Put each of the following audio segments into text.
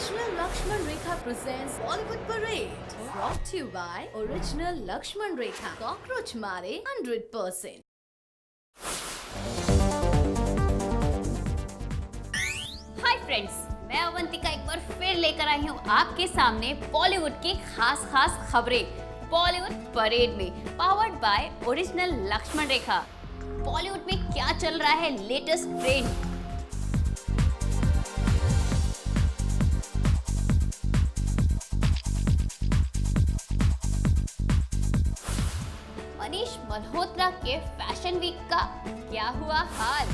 Original Lakshman Rekha presents Bollywood Parade. Brought to you by Original Lakshman Rekha. Cockroach Mare 100%. Hi friends, मैं अवंतिका एक बार फिर लेकर आई हूँ आपके सामने बॉलीवुड की खास खबरें बॉलीवुड परेड में, पावर्ड बाय ओरिजिनल लक्ष्मण रेखा। बॉलीवुड में क्या चल रहा है, लेटेस्ट ट्रेंड। मनीष मल्होत्रा के फैशन वीक का क्या हुआ हाल।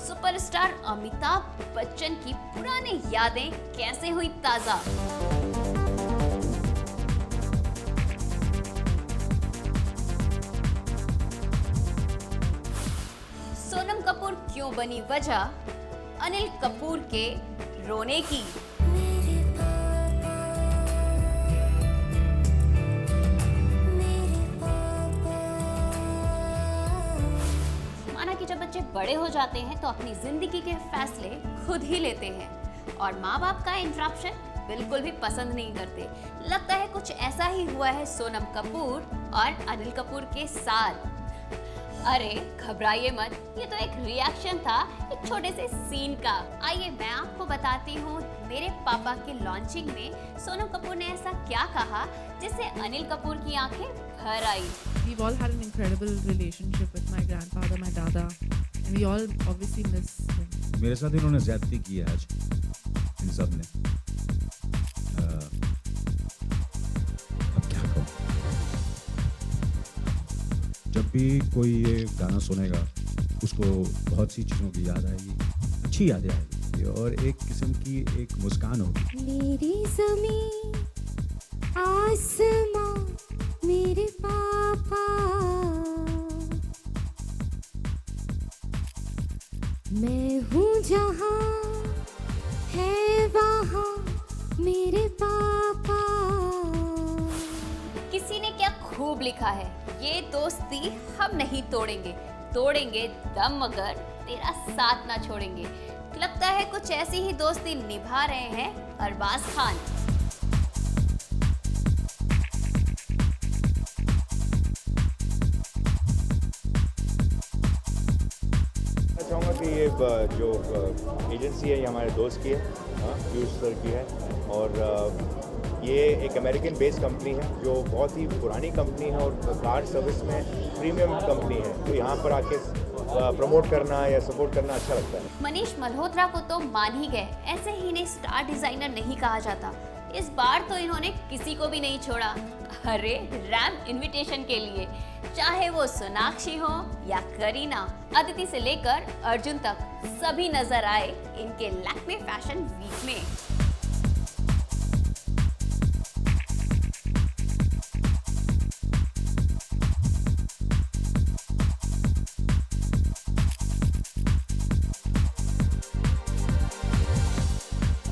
सुपरस्टार अमिताभ बच्चन की पुरानी यादें कैसे हुई ताजा। सोनम कपूर क्यों बनी वजह अनिल कपूर के रोने की। माना कि जब बच्चे बड़े हो जाते हैं तो अपनी जिंदगी के फैसले खुद ही लेते हैं और माँ बाप का इंटरप्शन बिल्कुल भी पसंद नहीं करते। लगता है कुछ ऐसा ही हुआ है सोनम कपूर और अनिल कपूर के साथ। अरे घबराइए मत, ये तो एक रिएक्शन था एक छोटे से सीन का। आइए मैं आपको बताती हूँ मेरे पापा के लॉन्चिंग में सोनम कपूर ने ऐसा क्या कहा जिससे अनिल कपूर की आंखें भर आई। We've all had an incredible relationship with my grandfather, my dada, and we all obviously miss him. मेरे साथ इन्होंने ज़्यादती की है आज, इन सब ने। अब क्या कहूँ? जब भी कोई ये गाना सुनेगा, उसको बहुत सी चीज़ों की याद आएगी, अच्छी यादें आएगी और एक किस्म की एक मुस्कान होगी। मेरी ज़मीं आसमां मेरे पापा, मैं हूँ जहाँ है वहाँ मेरे पापा। किसी ने क्या खूब लिखा है, ये दोस्ती हम नहीं तोड़ेंगे, तोड़ेंगे दम मगर तेरा साथ ना छोड़ेंगे। लगता है कुछ ऐसी ही दोस्ती निभा रहे हैं अरबाज खान। मैं चाहूँगा कि ये जो एजेंसी है ये हमारे दोस्त की है, पीयूष सर की है, और ये एक अमेरिकन बेस्ड कंपनी है जो बहुत ही पुरानी कंपनी है और कार सर्विस में प्रीमियम कंपनी है, तो यहाँ पर आके प्रमोट करना या सपोर्ट करना अच्छा लगता है। मनीष मल्होत्रा को तो मान ही गए, ऐसे ही इन्हें स्टार डिजाइनर नहीं कहा जाता। इस बार तो इन्होंने किसी को भी नहीं छोड़ा। अरे रैम इनविटेशन के लिए, चाहे वो सोनाक्षी हो या करीना, अदिति से लेकर अर्जुन तक सभी नजर आए इनके लैक्मे फैशन वीक में।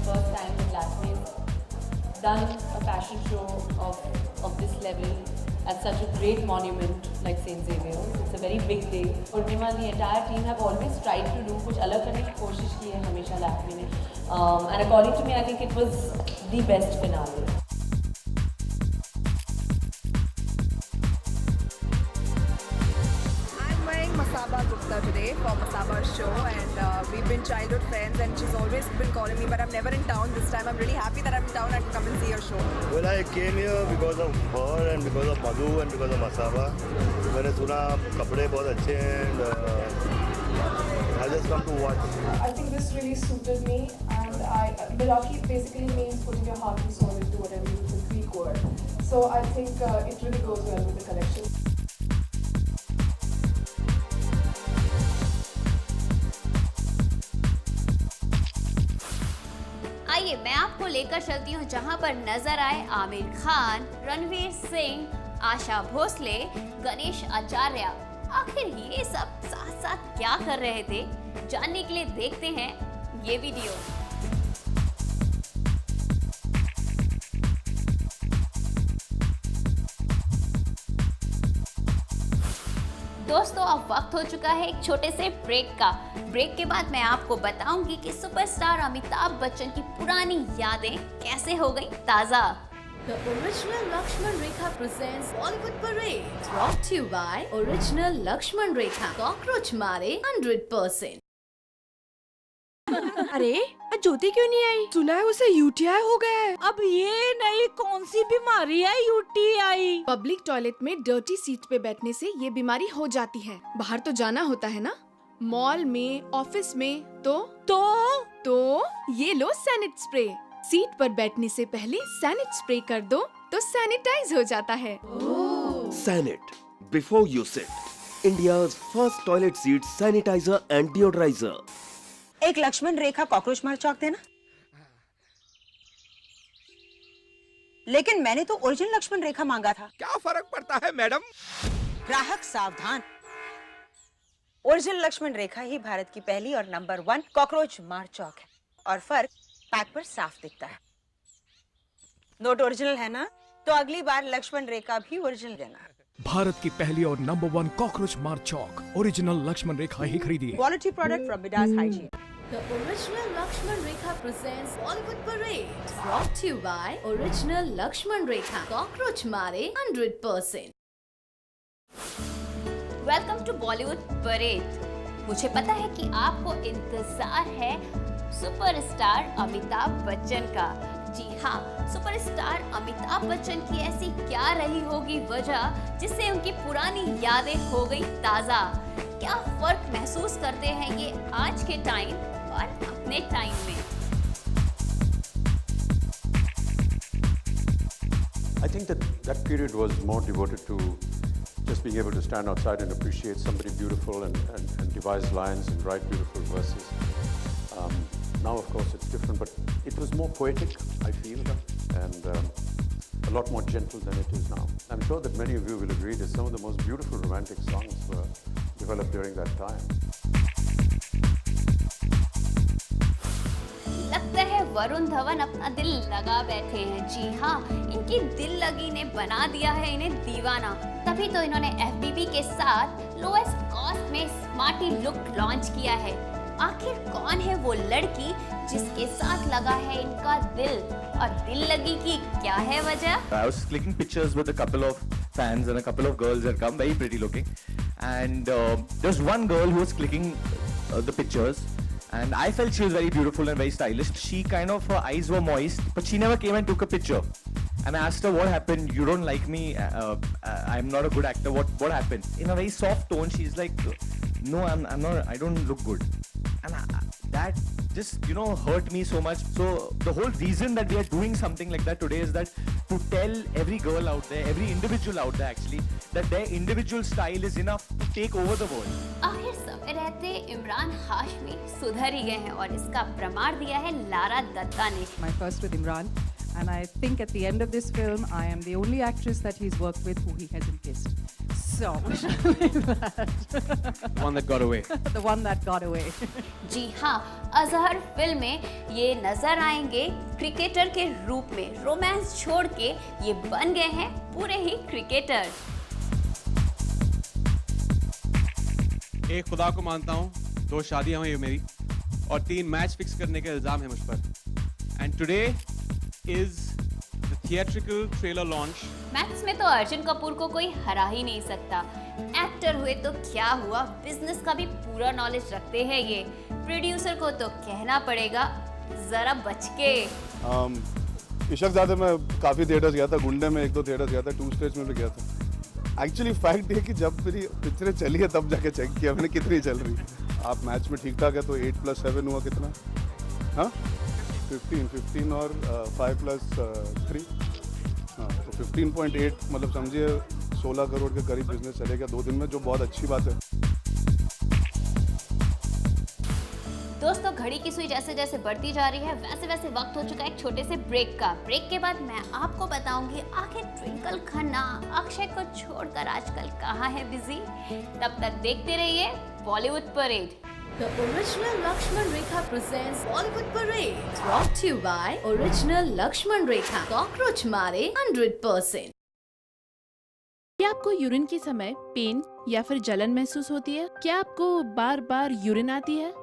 First time in Lakme's done a fashion show of this level at such a great monument like St. Xavier's. It's a very big day. Purnima and the entire team have always tried to do कुछ अलग करने की कोशिश की है हमेशा Lakme ने. And according to me, I think it was the best finale. I'm wearing Masaba Gupta today for Masaba's show, and we've been childhood friends, and she's always been calling me, but I'm never in town this time. I'm really happy that I'm in town and come and see her show. Well, I came here because of her and because of Madhu and because of Masaba. मैंने सुना कपड़े बहुत अच्छे हैं and I just come to watch. I think this really suited me, and Milwaukee basically means putting your heart and soul into whatever you do, it's a Greek word. So I think it really goes well with the collection. आइए मैं आपको लेकर चलती हूँ जहाँ पर नजर आए आमिर खान, रणवीर सिंह, आशा भोसले, गणेश आचार्य। आखिर ये सब साथ साथ क्या कर रहे थे, जानने के लिए देखते हैं ये वीडियो। दोस्तों अब वक्त हो चुका है एक छोटे से ब्रेक का। ब्रेक के बाद मैं आपको बताऊंगी कि सुपरस्टार अमिताभ बच्चन की पुरानी यादें कैसे हो गई ताजा। The original Lakshman Rekha presents Bollywood Parade. Brought to you by Original Lakshman Rekha. Cockroach Mare 100%. अरे ज्योति क्यों नहीं आई? सुना है उसे यूटीआई हो गया है। अब ये नई कौन सी बीमारी है यूटीआई? पब्लिक टॉयलेट में डर्टी सीट पे बैठने से ये बीमारी हो जाती है। बाहर तो जाना होता है ना, मॉल में, ऑफिस में, तो ये लो सैनिट स्प्रे। सीट पर बैठने से पहले सैनिट स्प्रे कर दो तो सैनिटाइज हो जाता है। Sanit before you sit, India's first toilet seat sanitiser and deodoriser. एक लक्ष्मण रेखा कॉकरोच मार चौक देना। लेकिन मैंने तो ओरिजिनल लक्ष्मण रेखा मांगा था। क्या फर्क पड़ता है मैडम? ग्राहक सावधान, ओरिजिनल लक्ष्मण रेखा ही भारत की पहली और नंबर 1 कॉकरोच मार चौक है और फर्क पैक पर साफ दिखता है। नोट ओरिजिनल है ना? तो अगली बार लक्ष्मण रेखा भी ओरिजिनल देना। भारत की पहली और नंबर 1 कॉकरोच मार चौक ओरिजिनल लक्ष्मण रेखा ही खरीदिए। Quality product from Midas hygiene. The original Lakshman Rekha presents Bollywood Parade. Brought to you by Original Lakshman Rekha. Cockroach Mare 100%. Welcome to Bollywood parade. मुझे पता है कि आपको इंतजार है सुपरस्टार अमिताभ बच्चन का। जी हाँ, सुपरस्टार अमिताभ बच्चन की ऐसी क्या रही होगी वजह जिससे उनकी पुरानी यादें हो गई ताजा। क्या फर्क महसूस करते हैं ये आज के टाइम और अपने टाइम में? I think that period was more devoted to just being able to stand outside and appreciate somebody beautiful and devise lines and write beautiful verses. Now, of course, it's different, but it was more poetic, I feel, and a lot more gentle than it is now. I'm sure that many of you will agree that some of the most beautiful romantic songs were developed during that time. लगता है वरुण धवन अपना दिल लगा बैठे हैं। जी हाँ, इनकी दिल लगी ने बना दिया है इन्हें दीवाना। तभी तो इन्होंने FBB के साथ लोएस्ट कॉस्ट में स्मार्टी लुक लॉन्च किया है। आखिर कौन है वो लड़की जिसके साथ लगा है इनका दिल, और दिल लगी की क्या है वजह? I was clicking pictures with a couple of fans and a couple of girls had come, very pretty looking, and there was one girl who was clicking the pictures, and I felt she was very beautiful and very stylish. She kind of, her eyes were moist, but she never came and took a picture. And I asked her, what happened? You don't like me? I'm not a good actor. What happened? In a very soft tone, she's like, no, I'm not. I don't look good. And that just, hurt me so much. So the whole reason that we are doing something like that today is that to tell every girl out there, every individual out there actually, that their individual style is enough to take over the world. आखिर समय रहते इमरान हाशमी सुधर ही गए हैं और इसका प्रमाण दिया है लारा दत्ता ने। My first with Imran, and I think at the end of this film, I am the only actress that he's worked with who he hasn't kissed. So, The one that got away. The one that got away. जी हाँ, Azhar film में ये नजर आएंगे cricketer के रूप में। Romance छोड़ के ये बन गए हैं पूरे ही क्रिकेटर। एक खुदा को मानता हूँ, 2 शादियां हुई मेरी और 3 मैच फिक्स करने के इल्जाम है मुझ पर। And today is the theatrical trailer launch. Maths में तो अर्जुन कपूर को कोई हरा ही नहीं सकता। एक्टर हुए तो क्या हुआ, बिजनेस का भी पूरा नॉलेज रखते हैं ये। प्रोड्यूसर को तो कहना पड़ेगा जरा बच के। इशकजादे में काफ़ी थिएटर्स गया था, गुंडे में 1-2 थिएटर्स गया था, 2 स्टेट्स में भी गया था। एक्चुअली फैक्ट ये कि जब मेरी पिक्चरें चली है तब जाके चेक किया मैंने कितनी चल रही। आप मैच में ठीक ठाक है तो 8 + 7 हुआ कितना? हाँ 15 और 5 + 3, हाँ तो 15.8, मतलब समझिए 16 करोड़ के करीब बिजनेस चलेगा 2 दिन में, जो बहुत अच्छी बात है। दोस्तों, घड़ी की सुई जैसे जैसे बढ़ती जा रही है वैसे वैसे वक्त हो चुका है एक छोटे से ब्रेक का। ब्रेक के बाद मैं आपको बताऊंगी आखिर ट्विंकल खन्ना अक्षय को छोड़कर आजकल कहाँ है बिजी। तब तक देखते रहिए Bollywood parade. The original Lakshman Rekha presents Bollywood Parade. Brought to you by Original Lakshman Rekha. Cockroach Mare 100%. क्या आपको आपको यूरिन के समय पेन या फिर जलन महसूस होती है? क्या आपको बार बार यूरिन आती है?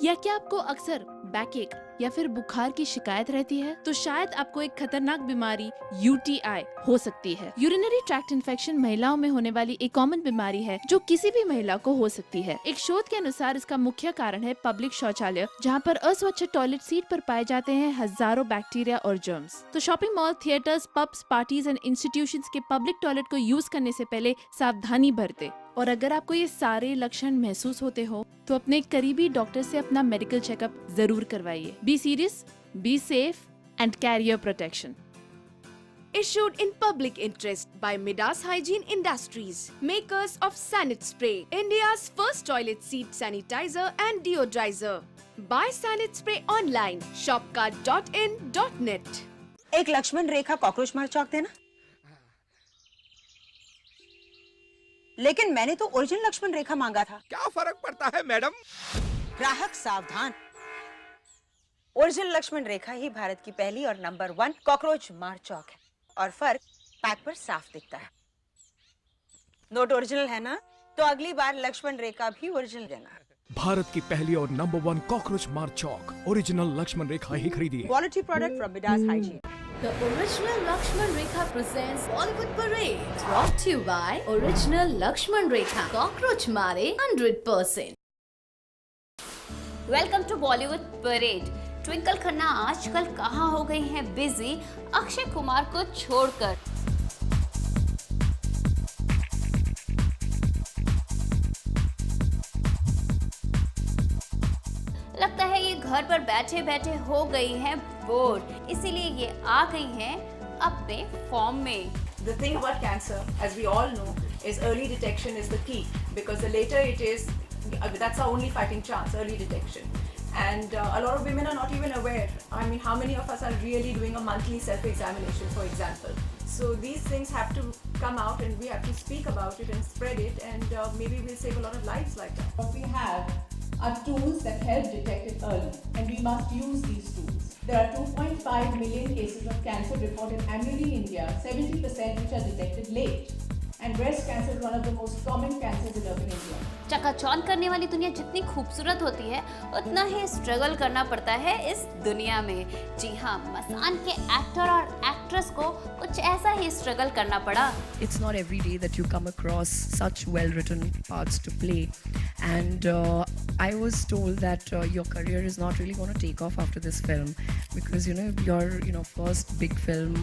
या क्या आपको अक्सर बैकएक या फिर बुखार की शिकायत रहती है? तो शायद आपको एक खतरनाक बीमारी UTI हो सकती है। यूरिनरी ट्रैक्ट इन्फेक्शन महिलाओं में होने वाली एक कॉमन बीमारी है जो किसी भी महिला को हो सकती है। एक शोध के अनुसार इसका मुख्य कारण है पब्लिक शौचालय, जहां पर अस्वच्छ टॉयलेट सीट पर पाए जाते हैं हजारों बैक्टीरिया और जर्म्स। तो shopping mall, theatres, pubs, parties and institutions के पब्लिक टॉयलेट को यूज करने से पहले सावधानी बरते। और अगर आपको ये सारे लक्षण महसूस होते हो तो अपने करीबी डॉक्टर से अपना मेडिकल चेकअप जरूर करवाइए। Be serious, be safe and carry your protection. Issued in public interest by Midas Hygiene Industries, makers of Sanit Spray, India's first toilet seat sanitizer and deodorizer. Buy Sanit Spray online, shopcart.in.net. एक लक्ष्मण रेखा cockroach मार चौक देना। लेकिन मैंने तो original Lakshman रेखा मांगा था। क्या फर्क पड़ता है मैडम? ग्राहक सावधान, ओरिजिनल लक्ष्मण रेखा ही भारत की पहली और नंबर 1 कॉकरोच मार चौक है और फर्क पैक पर साफ दिखता है। नोट ओरिजिनल है ना? तो अगली बार लक्ष्मण रेखा भी ओरिजिनल देना। भारत की पहली और नंबर 1 कॉकरोच मार चौक ओरिजिनल लक्ष्मण रेखा ही खरीदिए। Quality product from Midas hygiene. The original Lakshman Rekha presents Bollywood Parade. Brought to you by Original Lakshman Rekha. Cockroach Mare 100%. Welcome to Bollywood parade. Twinkle Khanna आजकल कहाँ हो गई हैं बिजी अक्षय कुमार को छोड़कर। लगता है ये घर पर बैठे बैठे हो गई हैं बोर, इसीलिए ये आ गई हैं अपने फॉर्म में। The thing about cancer, as we all know, is early detection is the key, because the later it is, that's our only fighting chance, early detection. And a lot of women are not even aware. I mean, how many of us are really doing a monthly self-examination, for example? So these things have to come out and we have to speak about it and spread it, and maybe we'll save a lot of lives like that. What we have are tools that help detect it early, and we must use these tools. There are 2.5 million cases of cancer reported annually in India, 70% which are detected late. And breast cancer is one of the most common cancers in urban India. चकाचौंध करने वाली दुनिया जितनी खूबसूरत होती है उतना ही struggle करना पड़ता है इस दुनिया में। जी हाँ, मसान के एक्टर और एक्ट्रेस को कुछ ऐसा ही स्ट्रगल करना पड़ा। It's not every day that you come across such well-written parts to play, and I was told that your career is not really going to take off after this film, because your first big film,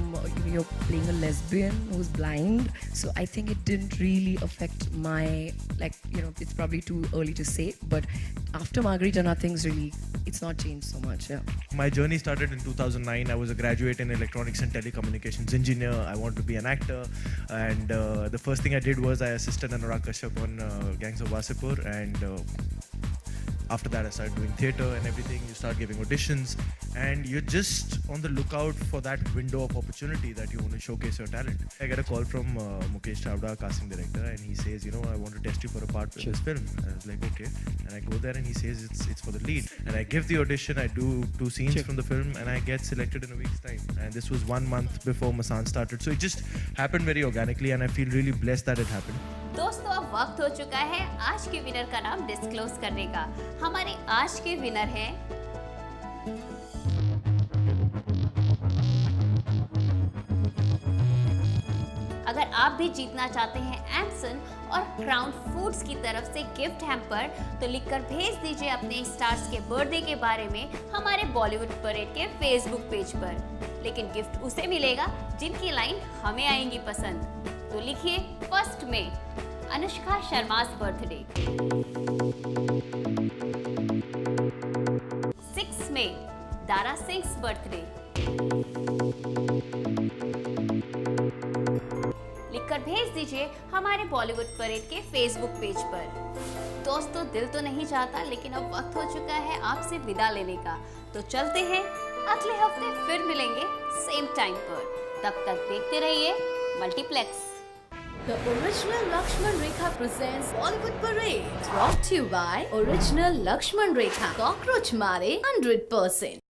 you're playing a lesbian who's blind, so I think it didn't really affect my, it's probably too early to say, but after Margarita nothing's really, it's not changed so much. Yeah. My journey started in 2009. I was a graduate in electronics and telecommunications engineer. I wanted to be an actor, and the first thing I did was I assisted Anurag Kashyap on Gangs of Wasipur, and after that I started doing theatre and everything. You start giving auditions and you're just on the lookout for that window of opportunity that you want to showcase your talent. I get a call from Mukesh Chavda, casting director, and he says, I want to test you for a part in this film. I was like, okay. And I go there and he says it's for the lead. And I give the audition, I do 2 scenes from the film, and I get selected in a week's time. And this was 1 month before Masan started. So it just happened very organically, and I feel really blessed that it happened. दोस्तों, अब वक्त हो चुका है आज के winner का नाम डिस्क्लोज करने का। हमारे आज के विनर हैं अगर आप भी जीतना चाहते हैं एमसन और क्राउन फूड्स की तरफ से गिफ्ट हैम्पर, तो लिखकर भेज दीजिए अपने स्टार्स के बर्थडे के बारे में हमारे बॉलीवुड परेड के फेसबुक पेज पर। लेकिन गिफ्ट उसे मिलेगा जिनकी लाइन हमें आएंगी पसंद। तो लिखिए 1 मई अनुष्का शर्मा's बर्थडे, 6 मई दारा सिंह's बर्थडे। लिखकर भेज दीजिए हमारे बॉलीवुड परेड के फेसबुक पेज पर। दोस्तों, दिल तो नहीं चाहता, लेकिन अब वक्त हो चुका है आपसे विदा लेने का। तो चलते हैं, अगले हफ्ते फिर मिलेंगे सेम टाइम पर। तब तक देखते रहिए multiplex. The original Lakshman Rekha presents Bollywood Parade. Brought to you by Original Lakshman Rekha. Cockroach Mare 100%.